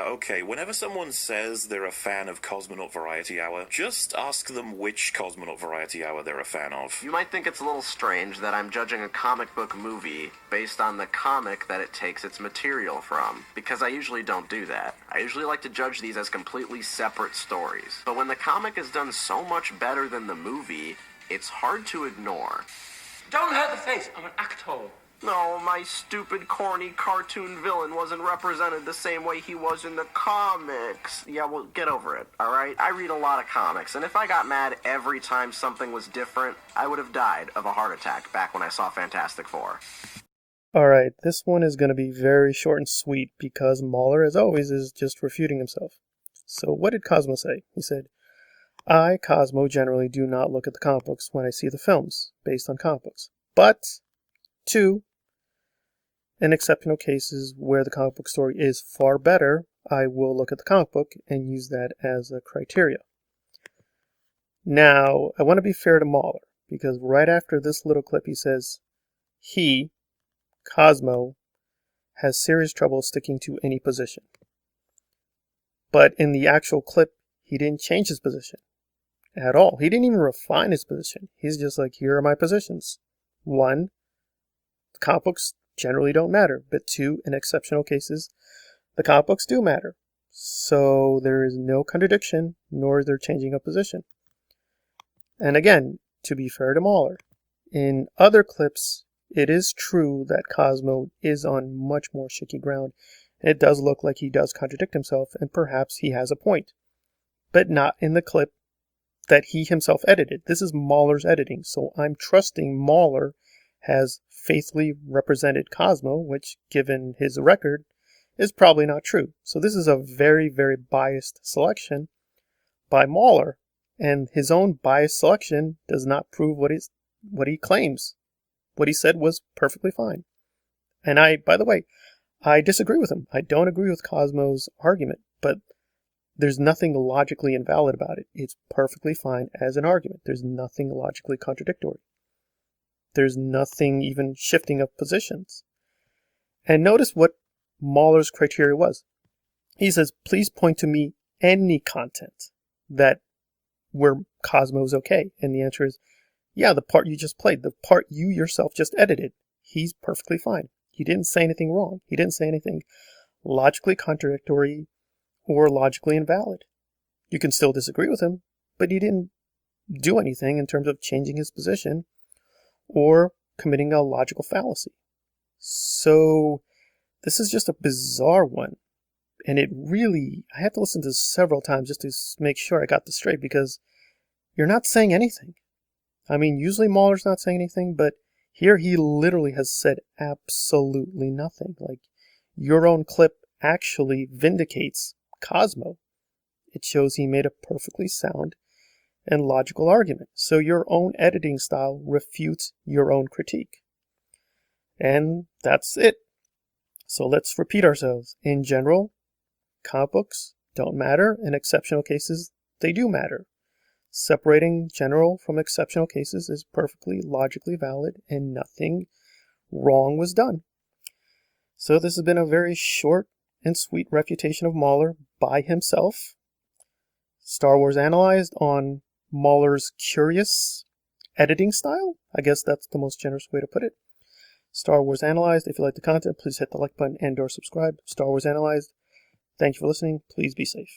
Okay, whenever someone says they're a fan of Cosmonaut Variety Hour, just ask them which Cosmonaut Variety Hour they're a fan of. You might think it's a little strange that I'm judging a comic book movie based on the comic that it takes its material from, because I usually don't do that. I usually like to judge these as completely separate stories. But when the comic is done so much better than the movie, it's hard to ignore. Don't hurt the face, I'm an actor. No, my stupid, corny cartoon villain wasn't represented the same way he was in the comics. Yeah, well, get over it, alright? I read a lot of comics, and if I got mad every time something was different, I would have died of a heart attack back when I saw Fantastic Four. Alright, this one is going to be very short and sweet because Mauler, as always, is just refuting himself. So what did Cosmo say? He said, I, Cosmo, generally do not look at the comic books when I see the films based on comic books. But, 2, in exceptional cases where the comic book story is far better, I will look at the comic book and use that as a criteria. Now, I want to be fair to Mauler, because right after this little clip he says, he, Cosmo, has serious trouble sticking to any position. But in the actual clip, he didn't change his position at all. He didn't even refine his position. He's just like, here are my positions. 1, the comic books generally don't matter, but 2, in exceptional cases, the comic books do matter. So there is no contradiction, nor is there changing of position. And again, to be fair to Mauler, in other clips, it is true that Cosmo is on much more shaky ground. It does look like he does contradict himself, and perhaps he has a point. But not in the clip that he himself edited. This is Mauler's editing, so I'm trusting Mauler has faithfully represented Cosmo, which, given his record, is probably not true. So this is a very, very biased selection by Mauler, and his own biased selection does not prove what he claims. What he said was perfectly fine. And by the way, I disagree with him. I don't agree with Cosmo's argument, but there's nothing logically invalid about it. It's perfectly fine as an argument. There's nothing logically contradictory. There's nothing even shifting of positions. And notice what Mauler's criteria was. He says, please point to me any content where Cosmo is okay. And the answer is, yeah, the part you just played, the part you yourself just edited, he's perfectly fine. He didn't say anything wrong. He didn't say anything logically contradictory or logically invalid. You can still disagree with him, but he didn't do anything in terms of changing his position or committing a logical fallacy. So this is just a bizarre one. And I had to listen to this several times just to make sure I got this straight, because you're not saying anything. I mean, usually Mauler's not saying anything, but here he literally has said absolutely nothing. Like, your own clip actually vindicates Cosmo. It shows he made a perfectly sound and logical argument. So your own editing style refutes your own critique. And that's it. So let's repeat ourselves. In general, comic books don't matter. In exceptional cases, they do matter. Separating general from exceptional cases is perfectly logically valid, and nothing wrong was done. So this has been a very short and sweet refutation of Mauler by himself. Star Wars Analyzed on Mauler's curious editing style. I guess that's the most generous way to put it. Star Wars Analyzed. If you like the content, please hit the like button and/or subscribe. Star Wars Analyzed. Thank you for listening. Please be safe.